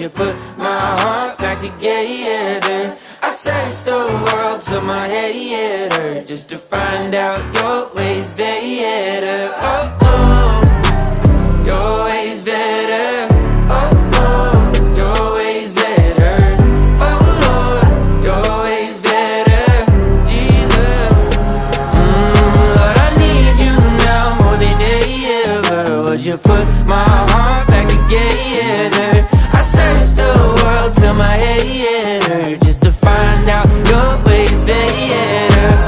you put my heart back together? I searched the world till my head hurt, just to find out your ways better. Oh, oh, your ways better. Oh, oh, your ways better. Oh, Lord, your ways better. Jesus, Lord, I need you now more than ever. Would you put my heart back together? I searched the world till my head hurt, just to find out your